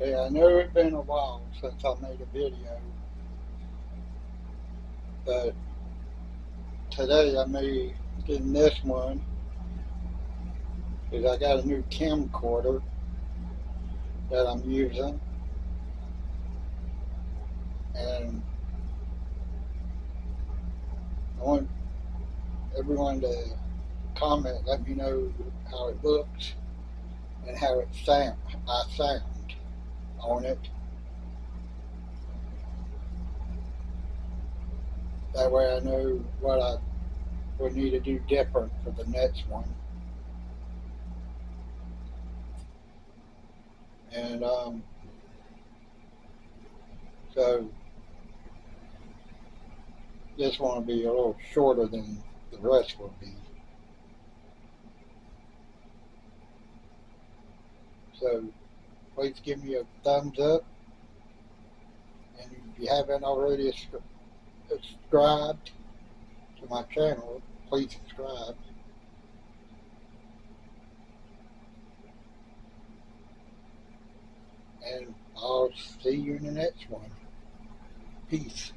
Yeah, I know it's been a while since I made a video, but today I made in this one is I got a new camcorder that I'm using, and I want everyone to comment, let me know how it looks and how I sound on it. That way I know what I would need to do different for the next one. And so this one will be a little shorter than the rest will be. So please give me a thumbs up, and if you haven't already subscribed to my channel, please subscribe. And I'll see you in the next one. Peace.